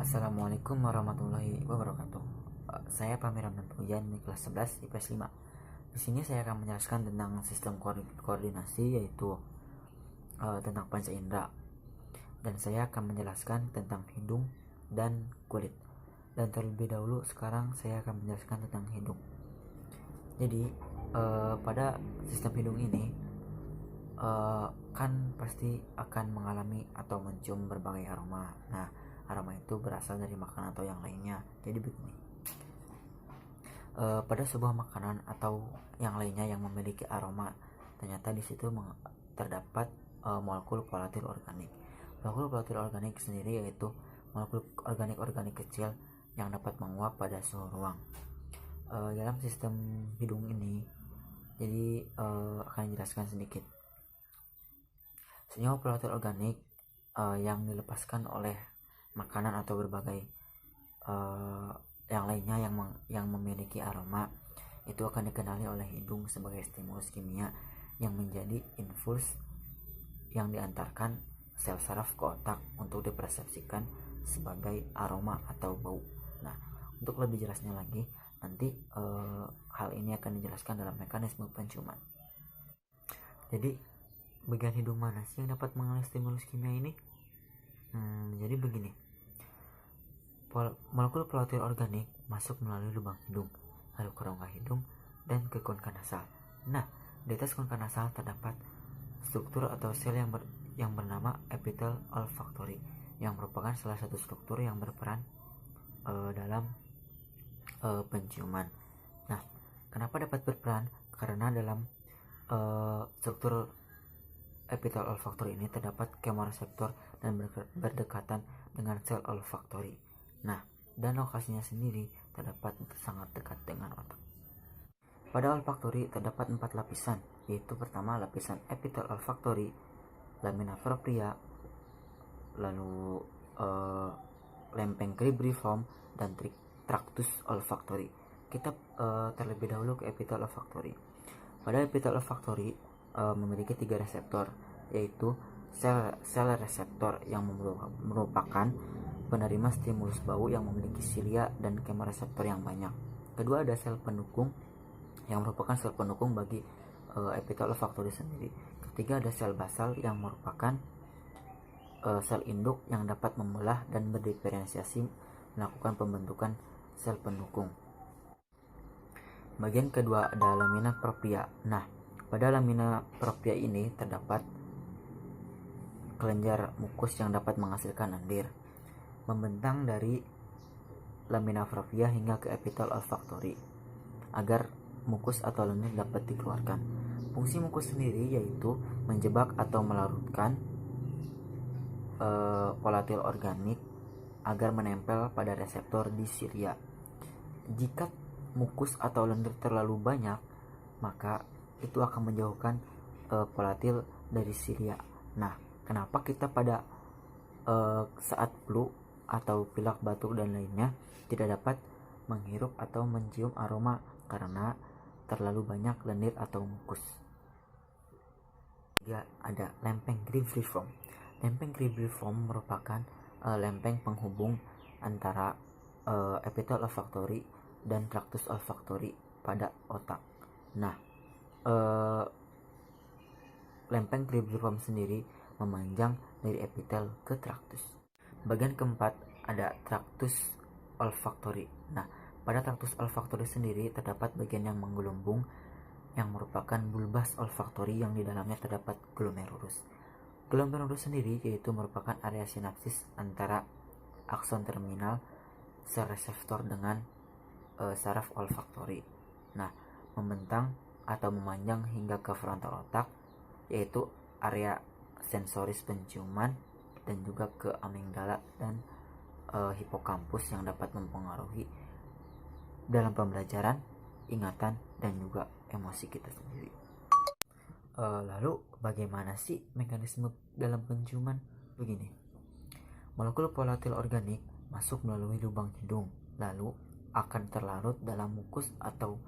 Assalamualaikum warahmatullahi wabarakatuh. Saya Pamir Ramdan Pujan di kelas 11 IPS 5. Di sini saya akan menjelaskan tentang sistem koordinasi, yaitu tentang panca indera. Dan saya akan menjelaskan tentang hidung dan kulit. Dan terlebih dahulu sekarang saya akan menjelaskan tentang hidung. Jadi pada sistem hidung ini kan pasti akan mengalami atau mencium berbagai aroma. Nah, aroma itu berasal dari makanan atau yang lainnya. Jadi begini, pada sebuah makanan atau yang lainnya yang memiliki aroma, ternyata di situ terdapat molekul volatil organik. Molekul volatil organik sendiri yaitu molekul organik kecil yang dapat menguap pada suhu ruang. Dalam sistem hidung ini, jadi akan dijelaskan sedikit. Senyawa volatil organik yang dilepaskan oleh makanan atau berbagai yang lainnya yang memiliki aroma itu akan dikenali oleh hidung sebagai stimulus kimia yang menjadi impuls yang diantarkan sel saraf ke otak untuk dipersepsikan sebagai aroma atau bau. Nah, untuk lebih jelasnya lagi nanti hal ini akan dijelaskan dalam mekanisme penciuman. Jadi bagian hidung mana sih yang dapat mengenali stimulus kimia ini? Jadi begini, molekul volatil organik masuk melalui lubang hidung, lalu ke rongga hidung dan ke konka nasal. Nah, di atas konka nasal terdapat struktur atau sel yang bernama epitel olfaktori, yang merupakan salah satu struktur yang berperan dalam penciuman. Nah, kenapa dapat berperan? Karena dalam struktur epitel olfaktori ini terdapat kemoreseptor dan berdekatan dengan sel olfaktori. Nah, dan lokasinya sendiri terdapat sangat dekat dengan otak. Pada olfaktori terdapat 4 lapisan, yaitu pertama lapisan epitel olfaktori, lamina propria, lalu lempeng cribriform dan tractus olfaktori. Kita terlebih dahulu ke epitel olfaktori. Pada epitel olfaktori memiliki 3 reseptor, yaitu sel reseptor yang merupakan penerima stimulus bau yang memiliki silia dan kemoreseptor yang banyak. Kedua, ada sel pendukung yang merupakan sel pendukung bagi epitel olfaktori sendiri. Ketiga, ada sel basal yang merupakan sel induk yang dapat membelah dan berdiferensiasi melakukan pembentukan sel pendukung. Bagian kedua ada lamina propria. Nah, pada lamina propria ini terdapat kelenjar mukus yang dapat menghasilkan lendir, membentang dari lamina propria hingga ke epitel olfaktori agar mukus atau lendir dapat dikeluarkan. Fungsi mukus sendiri yaitu menjebak atau melarutkan volatil organik agar menempel pada reseptor di silia. Jika mukus atau lendir terlalu banyak, maka itu akan menjauhkan volatil dari silia. Nah, kenapa kita pada saat flu atau pilek, batuk dan lainnya tidak dapat menghirup atau mencium aroma? Karena terlalu banyak lendir atau mukus. Ya, ada lempeng cribriform. Lempeng cribriform merupakan lempeng penghubung antara epitel olfaktori dan tractus olfaktori pada otak. Nah, lempeng cribriform sendiri memanjang dari epitel ke tractus. Bagian keempat ada tractus olfaktori. Nah, pada tractus olfaktori sendiri terdapat bagian yang menggelembung yang merupakan bulbas olfaktori yang di dalamnya terdapat glomerulus. Glomerulus sendiri yaitu merupakan area sinapsis antara akson terminal sel reseptor dengan saraf olfaktori. Nah, membentang atau memanjang hingga ke frontal otak, yaitu area sensoris penciuman, dan juga ke amigdala dan hipokampus yang dapat mempengaruhi dalam pembelajaran, ingatan, dan juga emosi kita sendiri. Lalu bagaimana sih mekanisme dalam penciuman? Begini, molekul volatil organik masuk melalui lubang hidung, lalu akan terlarut dalam mukus atau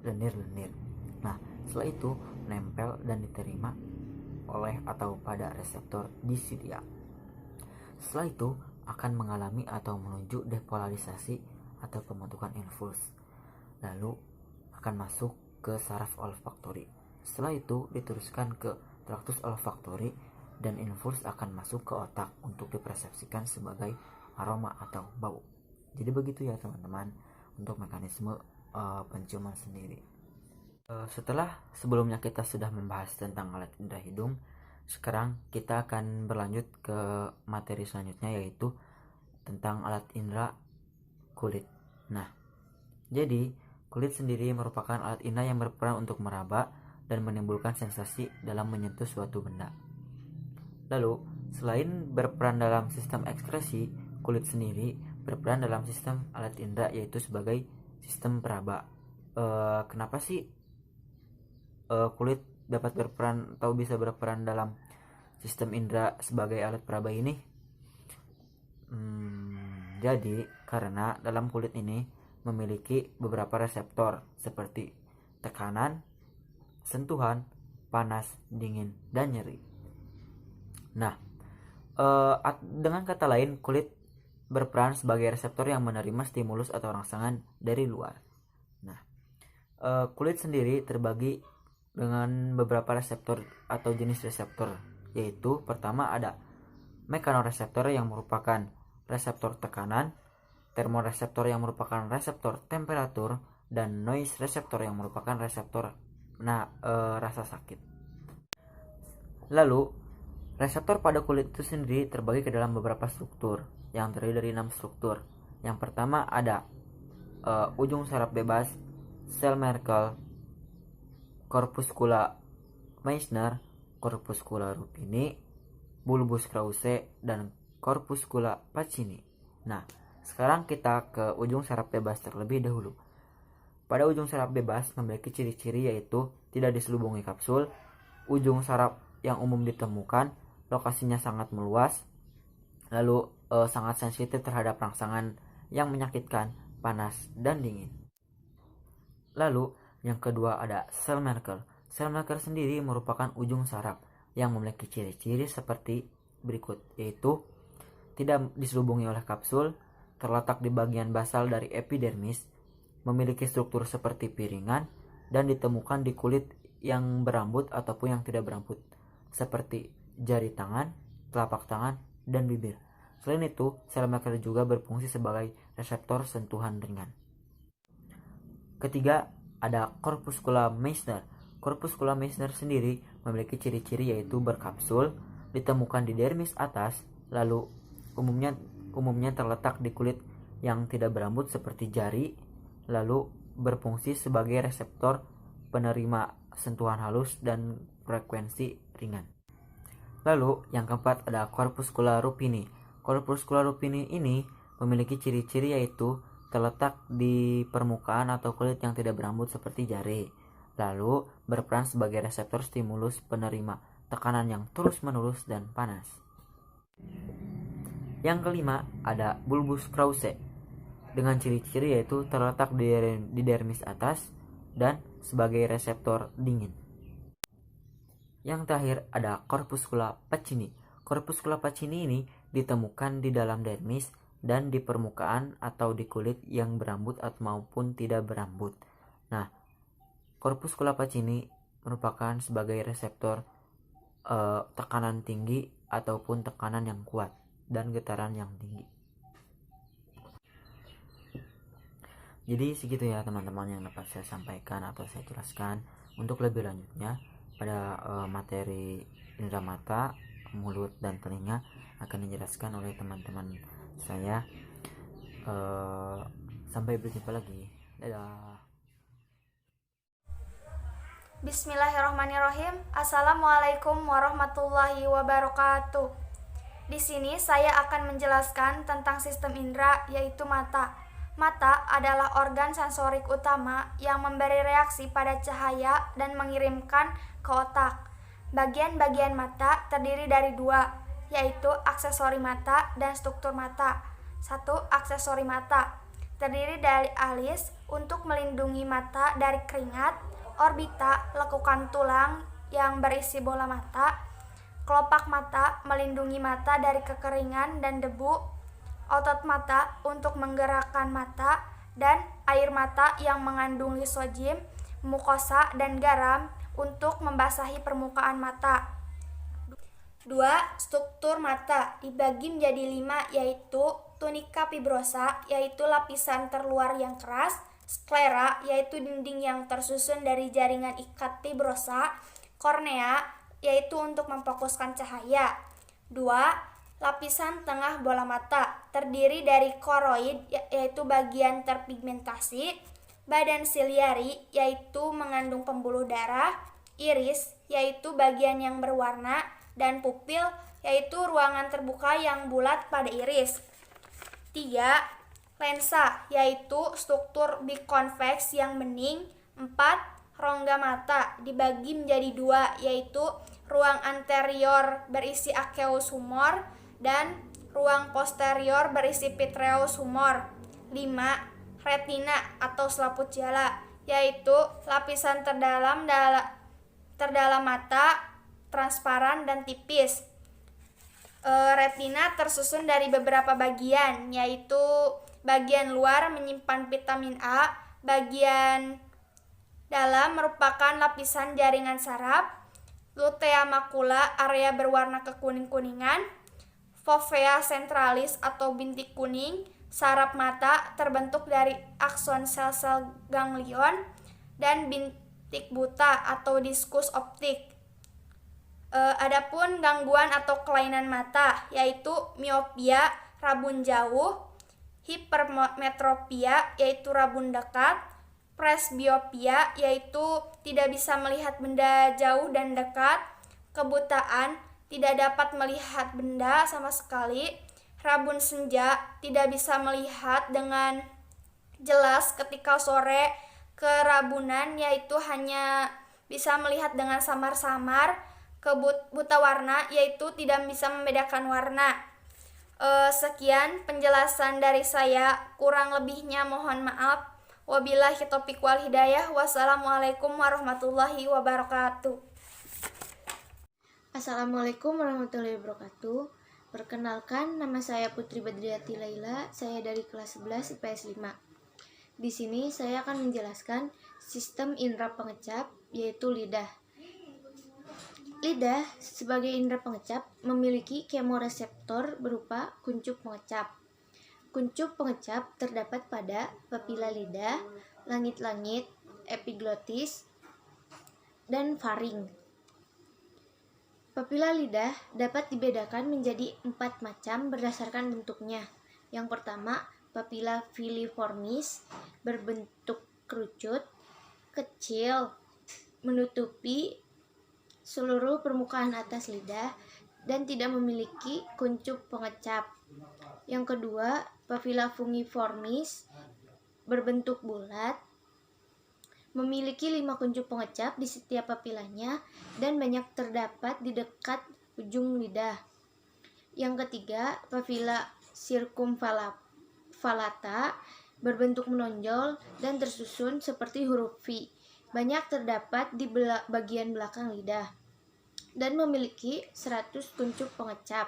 lendir-lendir. Nah, setelah itu menempel dan diterima oleh atau pada reseptor di silia. Setelah itu akan mengalami atau menuju depolarisasi atau pembentukan invuls, lalu akan masuk ke saraf olfaktori. Setelah itu diteruskan ke traktus olfaktori dan invuls akan masuk ke otak untuk dipersepsikan sebagai aroma atau bau. Jadi begitu ya teman-teman untuk mekanisme penciuman sendiri. Setelah sebelumnya kita sudah membahas tentang alat indera hidung, sekarang kita akan berlanjut ke materi selanjutnya, yaitu tentang alat indera kulit. Nah, jadi kulit sendiri merupakan alat indera yang berperan untuk meraba dan menimbulkan sensasi dalam menyentuh suatu benda. Lalu, selain berperan dalam sistem ekskresi, kulit sendiri berperan dalam sistem alat indera, yaitu sebagai sistem peraba. Kenapa sih kulit dapat berperan atau bisa berperan dalam sistem indera sebagai alat peraba ini? Jadi karena dalam kulit ini memiliki beberapa reseptor seperti tekanan, sentuhan, panas, dingin, dan nyeri. Nah, dengan kata lain, kulit berperan sebagai reseptor yang menerima stimulus atau rangsangan dari luar. Nah, kulit sendiri terbagi dengan beberapa reseptor atau jenis reseptor, yaitu pertama ada mekanoreseptor yang merupakan reseptor tekanan, termoreseptor yang merupakan reseptor temperatur, dan noise reseptor yang merupakan reseptor rasa sakit. Lalu, reseptor pada kulit itu sendiri terbagi ke dalam beberapa struktur yang terdiri dari 6 struktur. Yang pertama ada ujung saraf bebas, sel Merkel, corpuscula Meissner, corpuscula rupini, bulbus Krause, dan corpuscula Pacini. Nah, sekarang kita ke ujung saraf bebas terlebih dahulu. Pada ujung saraf bebas memiliki ciri-ciri, yaitu tidak diselubungi kapsul, ujung saraf yang umum ditemukan, lokasinya sangat meluas, lalu sangat sensitif terhadap rangsangan yang menyakitkan, panas, dan dingin. Lalu yang kedua ada sel Merkel. Sel Merkel sendiri merupakan ujung saraf yang memiliki ciri-ciri seperti berikut, yaitu tidak diselubungi oleh kapsul, terletak di bagian basal dari epidermis, memiliki struktur seperti piringan, dan ditemukan di kulit yang berambut ataupun yang tidak berambut, seperti jari tangan, telapak tangan, dan bibir. Selain itu, sel Merkel juga berfungsi sebagai reseptor sentuhan ringan. Ketiga, ada corpuscula Meissner. Corpuscula Meissner sendiri memiliki ciri-ciri, yaitu berkapsul, ditemukan di dermis atas, lalu umumnya terletak di kulit yang tidak berambut seperti jari, lalu berfungsi sebagai reseptor penerima sentuhan halus dan frekuensi ringan. Lalu yang keempat ada corpuscula rupini. Corpuscula rupini ini memiliki ciri-ciri, yaitu terletak di permukaan atau kulit yang tidak berambut seperti jari, lalu berperan sebagai reseptor stimulus penerima tekanan yang terus-menerus dan panas. Yang kelima ada bulbus Krause dengan ciri-ciri, yaitu terletak di dermis atas dan sebagai reseptor dingin. Yang terakhir ada corpuscula Pacini. Corpuscula Pacini ini ditemukan di dalam dermis dan di permukaan atau di kulit yang berambut maupun tidak berambut. Nah, corpuscula Pacini merupakan sebagai reseptor tekanan tinggi ataupun tekanan yang kuat dan getaran yang tinggi. Jadi segitu ya teman-teman yang dapat saya sampaikan atau saya jelaskan. Untuk lebih lanjutnya pada materi indera mata, mulut, dan telinga akan dijelaskan oleh teman-teman saya. Sampai berjumpa lagi. Dadah. Bismillahirrahmanirrahim. Assalamualaikum warahmatullahi wabarakatuh. Di sini saya akan menjelaskan tentang sistem indera, yaitu mata. Mata adalah organ sensorik utama yang memberi reaksi pada cahaya dan mengirimkan ke otak. Bagian-bagian mata terdiri dari dua, yaitu aksesori mata dan struktur mata. 1. Aksesori mata terdiri dari alis untuk melindungi mata dari keringat, orbita lekukan tulang yang berisi bola mata, kelopak mata melindungi mata dari kekeringan dan debu, otot mata untuk menggerakkan mata, dan air mata yang mengandung lisojim, mukosa, dan garam untuk membasahi permukaan mata. 2. Struktur mata dibagi menjadi 5, yaitu tunika fibrosa, yaitu lapisan terluar yang keras, sklera, yaitu dinding yang tersusun dari jaringan ikat fibrosa, kornea, yaitu untuk memfokuskan cahaya. 2. Lapisan tengah bola mata terdiri dari koroid, yaitu bagian terpigmentasi, badan siliari, yaitu mengandung pembuluh darah, iris, yaitu bagian yang berwarna, dan pupil, yaitu ruangan terbuka yang bulat pada iris. 3. Lensa, yaitu struktur bikonveks yang bening. 4. Rongga mata dibagi menjadi 2, yaitu ruang anterior berisi aqueous humor dan ruang posterior berisi vitreous humor. 5. Retina atau selaput jala, yaitu lapisan terdalam mata, transparan dan tipis. Retina tersusun dari beberapa bagian, yaitu bagian luar menyimpan vitamin A, bagian dalam merupakan lapisan jaringan saraf, lutea makula area berwarna kekuning-kuningan, fovea centralis atau bintik kuning, saraf mata terbentuk dari akson sel-sel ganglion, dan bintik buta atau diskus optik. Adapun gangguan atau kelainan mata, yaitu miopia, rabun jauh, hipermetropia, yaitu rabun dekat, presbiopia, yaitu tidak bisa melihat benda jauh dan dekat, kebutaan, tidak dapat melihat benda sama sekali, rabun senja, tidak bisa melihat dengan jelas ketika sore, kerabunan, yaitu hanya bisa melihat dengan samar-samar, buta warna, yaitu tidak bisa membedakan warna. Sekian penjelasan dari saya, kurang lebihnya mohon maaf. Wabillahi taufiq wal hidayah. Wassalamualaikum warahmatullahi wabarakatuh. Assalamualaikum warahmatullahi wabarakatuh. Perkenalkan, nama saya Putri Badriati Laila. Saya dari kelas 11 IPS 5. Di sini saya akan menjelaskan sistem indera pengecap, yaitu lidah. Lidah sebagai indera pengecap memiliki kemoreseptor berupa kuncup pengecap. Kuncup pengecap terdapat pada papila lidah, langit-langit, epiglotis, dan faring. Papila lidah dapat dibedakan menjadi 4 macam berdasarkan bentuknya. Yang pertama, papila filiformis berbentuk kerucut, kecil, menutupi seluruh permukaan atas lidah dan tidak memiliki kuncup pengecap. Yang kedua, papila fungiformis berbentuk bulat, memiliki 5 kuncup pengecap di setiap papilanya dan banyak terdapat di dekat ujung lidah. Yang ketiga, papila circumvallata berbentuk menonjol dan tersusun seperti huruf V, banyak terdapat di bagian belakang lidah dan memiliki 100 kuncup pengecap.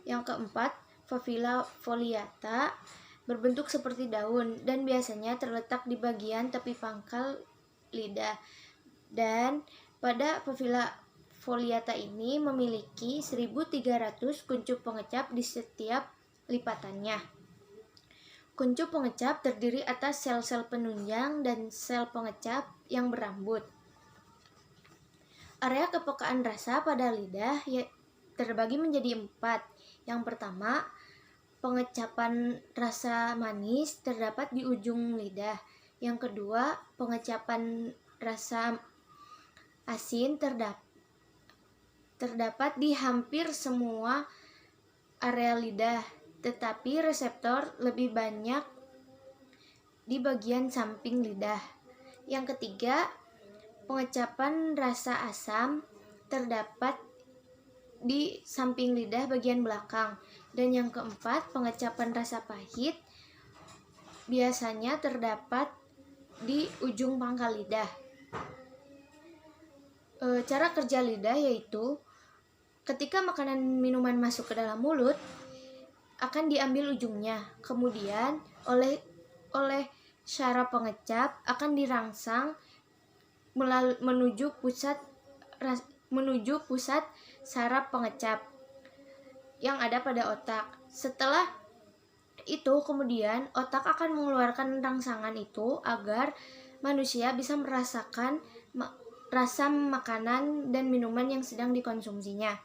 Yang keempat, papila foliata berbentuk seperti daun dan biasanya terletak di bagian tepi pangkal lidah. Dan pada papila foliata ini memiliki 1300 kuncup pengecap di setiap lipatannya. Kuncup pengecap terdiri atas sel-sel penunjang dan sel pengecap yang berambut. Area kepekaan rasa pada lidah terbagi menjadi 4. Yang pertama, pengecapan rasa manis terdapat di ujung lidah. Yang kedua, pengecapan rasa asin terdapat di hampir semua area lidah, tetapi reseptor lebih banyak di bagian samping lidah. Yang ketiga, pengecapan rasa asam terdapat di samping lidah bagian belakang. Dan yang keempat, pengecapan rasa pahit biasanya terdapat di ujung pangkal lidah. Cara kerja lidah yaitu ketika makanan minuman masuk ke dalam mulut, akan diambil ujungnya. Kemudian oleh syaraf pengecap akan dirangsang menuju pusat saraf pengecap yang ada pada otak. Setelah itu kemudian otak akan mengeluarkan rangsangan itu agar manusia bisa merasakan rasa makanan dan minuman yang sedang dikonsumsinya.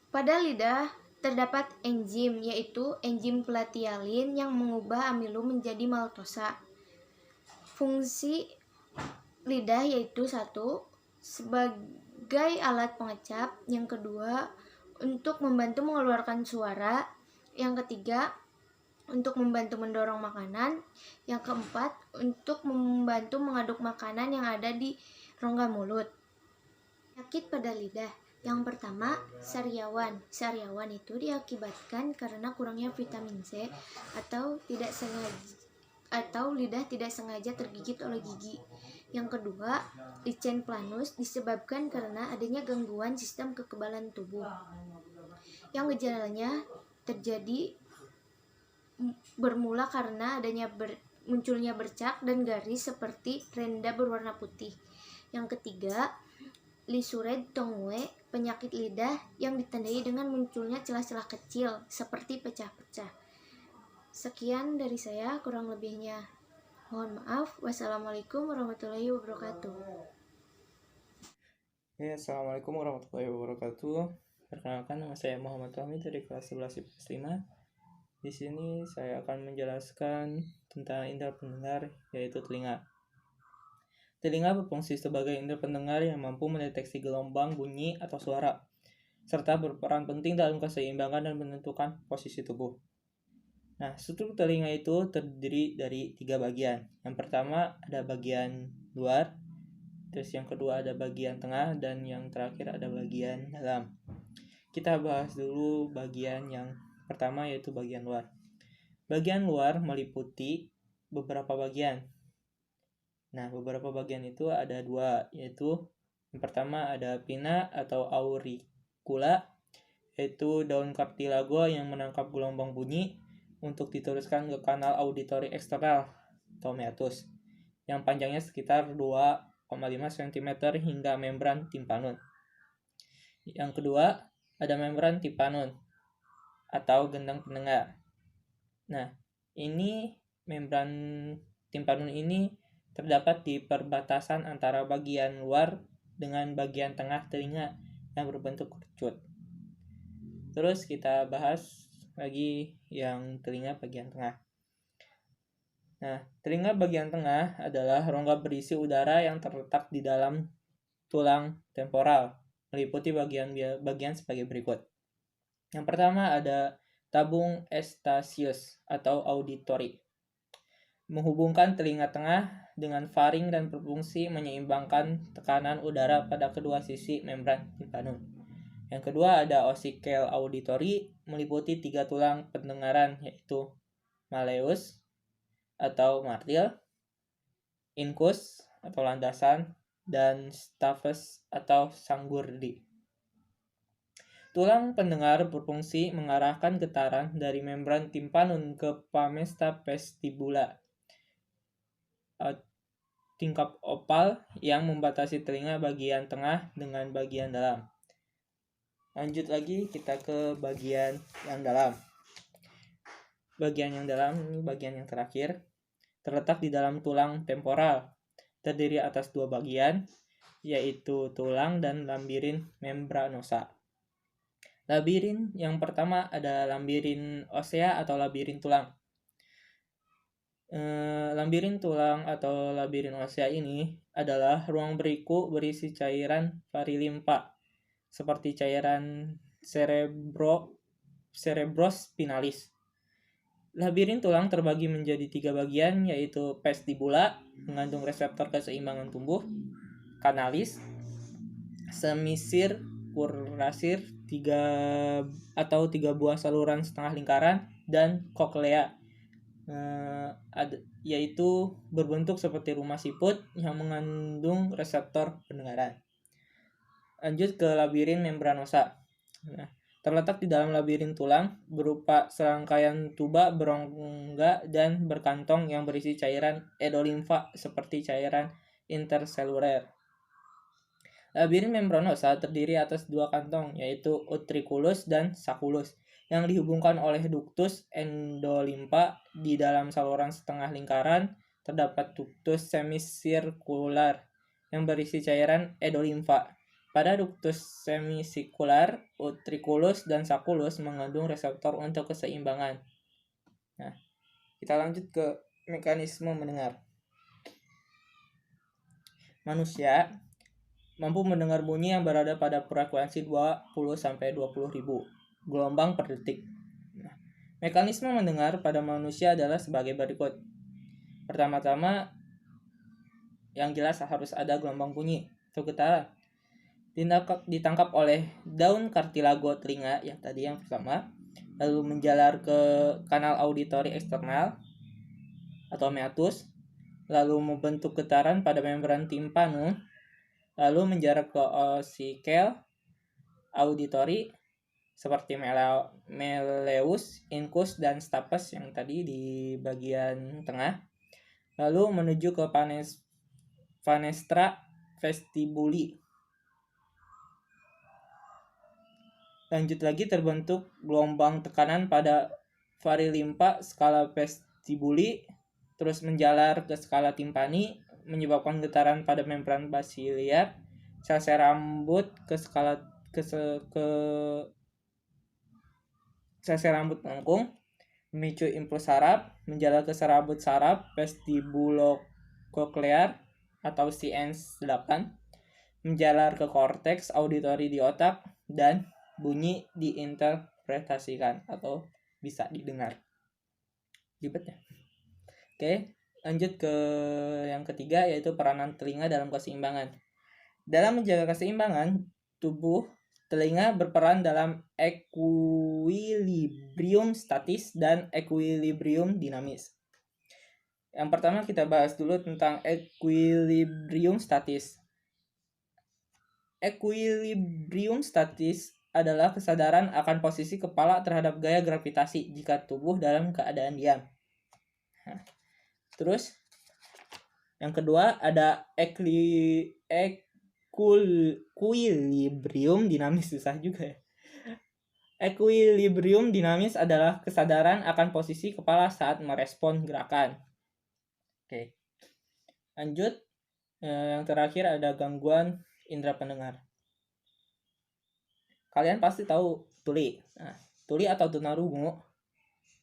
Pada lidah terdapat enzim, yaitu enzim platialin yang mengubah amilum menjadi maltosa. Fungsi lidah yaitu satu, sebagai alat pengecap, yang kedua, untuk membantu mengeluarkan suara, yang ketiga, untuk membantu mendorong makanan, yang keempat, untuk membantu mengaduk makanan yang ada di rongga mulut. Penyakit pada lidah. Yang pertama, sariawan. Sariawan itu diakibatkan karena kurangnya vitamin C atau lidah tidak sengaja tergigit oleh gigi. Yang kedua, lichen planus disebabkan karena adanya gangguan sistem kekebalan tubuh. Yang gejalanya terjadi bermula karena adanya munculnya bercak dan garis seperti renda berwarna putih. Yang ketiga, Lisured tongue, penyakit lidah yang ditandai dengan munculnya celah-celah kecil seperti pecah-pecah. Sekian dari saya, kurang lebihnya mohon maaf. Wassalamualaikum warahmatullahi wabarakatuh. Assalamualaikum warahmatullahi wabarakatuh. Perkenalkan, nama saya Muhammad Fahmi dari kelas 11 IPS 5. Di sini saya akan menjelaskan tentang indera pendengar, yaitu telinga. Telinga berfungsi sebagai indera pendengar yang mampu mendeteksi gelombang, bunyi, atau suara, serta berperan penting dalam keseimbangan dan menentukan posisi tubuh. Nah, struktur telinga itu terdiri dari 3 bagian. Yang pertama ada bagian luar, terus yang kedua ada bagian tengah, dan yang terakhir ada bagian dalam. Kita bahas dulu bagian yang pertama, yaitu bagian luar. Bagian luar meliputi beberapa bagian. Nah, beberapa bagian itu ada 2, yaitu yang pertama ada pinna atau auricula, yaitu daun kartilago yang menangkap gelombang bunyi untuk diteruskan ke kanal auditori eksternal atau meatus, yang panjangnya sekitar 2,5 cm hingga membran timpanum. Yang kedua, ada membran timpanum atau gendang pendengar. Nah, ini membran timpanum ini terdapat di perbatasan antara bagian luar dengan bagian tengah telinga yang berbentuk kerucut. Terus kita bahas lagi yang telinga bagian tengah. Nah, telinga bagian tengah adalah rongga berisi udara yang terletak di dalam tulang temporal, meliputi bagian sebagai berikut. Yang pertama ada tabung Eustachius atau auditory, menghubungkan telinga tengah dengan faring dan berfungsi menyeimbangkan tekanan udara pada kedua sisi membran timpanum. Yang kedua ada ossicle auditory, meliputi 3 tulang pendengaran, yaitu malleus atau martil, incus atau landasan, dan stapes atau sanggurdi. Tulang pendengar berfungsi mengarahkan getaran dari membran timpanum ke pamesta vestibula, tingkap opal yang membatasi telinga bagian tengah dengan bagian dalam. Lanjut lagi kita ke bagian yang dalam. Bagian yang dalam ini bagian yang terakhir, terletak di dalam tulang temporal, terdiri atas 2 bagian, yaitu tulang dan lambirin membranosa. Labirin yang pertama ada lambirin osea atau labirin tulang. Lambirin tulang atau labirin osea ini adalah ruang beriku berisi cairan varilimpa seperti cairan cerebrospinalis. Labirin tulang terbagi menjadi 3 bagian, yaitu vestibula, mengandung reseptor keseimbangan tumbuh, kanalis, semisir, kurasir, 3 buah saluran setengah lingkaran, dan koklea, yaitu berbentuk seperti rumah siput yang mengandung reseptor pendengaran. Lanjut ke labirin membranosa. Nah, terletak di dalam labirin tulang berupa serangkaian tuba berongga dan berkantong yang berisi cairan endolimfa seperti cairan interseluler. Labirin membranosa terdiri atas dua kantong, yaitu utriculus dan sacculus, yang dihubungkan oleh ductus endolimfa. Di dalam saluran setengah lingkaran terdapat ductus semisirkular yang berisi cairan endolimfa. Pada ductus semisirkular, utriculus dan sacculus mengandung reseptor untuk keseimbangan. Nah, kita lanjut ke mekanisme mendengar. Manusia mampu mendengar bunyi yang berada pada frekuensi 20-20 ribu gelombang per detik. Nah, mekanisme mendengar pada manusia adalah sebagai berikut. Pertama-tama, yang jelas harus ada gelombang bunyi atau getaran. Ditangkap oleh daun kartilago telinga yang tadi yang pertama, lalu menjalar ke kanal auditori eksternal atau meatus, lalu membentuk getaran pada membran timpanum, lalu menjalar ke osikel auditori seperti meleus, incus, dan stapes yang tadi di bagian tengah, lalu menuju ke fenestra vestibuli. Lanjut lagi terbentuk gelombang tekanan pada varilimfa skala vestibuli, terus menjalar ke skala timpani, menyebabkan getaran pada membran basilia, sel-sel rambut ke sel-sel rambut melengkung, memicu impuls saraf, menjalar ke serabut saraf vestibulococlear atau CN8, menjalar ke korteks auditori di otak, dan bunyi diinterpretasikan atau bisa didengar. Ribetnya. Oke, lanjut ke yang ketiga, yaitu peranan telinga dalam keseimbangan. Dalam menjaga keseimbangan tubuh, telinga berperan dalam equilibrium statis dan equilibrium dinamis. Yang pertama kita bahas dulu tentang equilibrium statis. Equilibrium statis adalah kesadaran akan posisi kepala terhadap gaya gravitasi jika tubuh dalam keadaan diam. Nah, terus yang kedua ada equilibrium dinamis, susah juga ya. Equilibrium dinamis adalah kesadaran akan posisi kepala saat merespon gerakan. Oke. Lanjut, yang terakhir ada gangguan indera pendengar. Kalian pasti tahu tuli. Nah, tuli atau tunarungu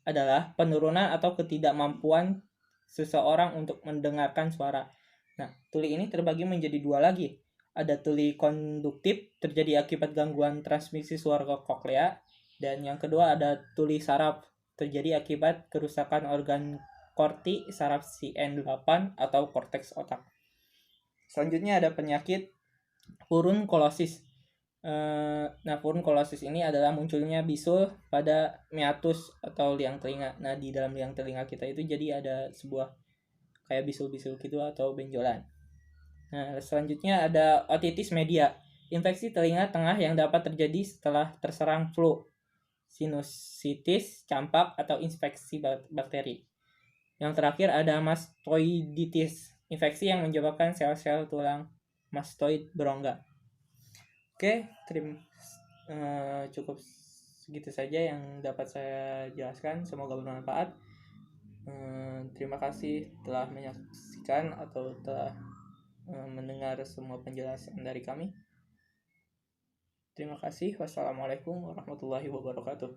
adalah penurunan atau ketidakmampuan seseorang untuk mendengarkan suara. Nah, tuli ini terbagi menjadi dua lagi. Ada tuli konduktif, terjadi akibat gangguan transmisi suara ke koklea, dan yang kedua ada tuli saraf, terjadi akibat kerusakan organ korti saraf CN8 atau korteks otak. Selanjutnya ada penyakit furunkolosis. Nah, furunkolosis ini adalah munculnya bisul pada meatus atau liang telinga. Nah, di dalam liang telinga kita itu jadi ada sebuah kayak bisul-bisul gitu atau benjolan. Nah, selanjutnya ada otitis media, infeksi telinga tengah yang dapat terjadi setelah terserang flu, sinusitis, campak, atau infeksi bakteri. Yang terakhir ada mastoiditis, infeksi yang menyebabkan sel-sel tulang mastoid berongga. Oke, cukup segitu saja yang dapat saya jelaskan. Semoga bermanfaat. Terima kasih telah menyaksikan atau telah mendengar semua penjelasan dari kami. Terima kasih. Wassalamualaikum warahmatullahi wabarakatuh.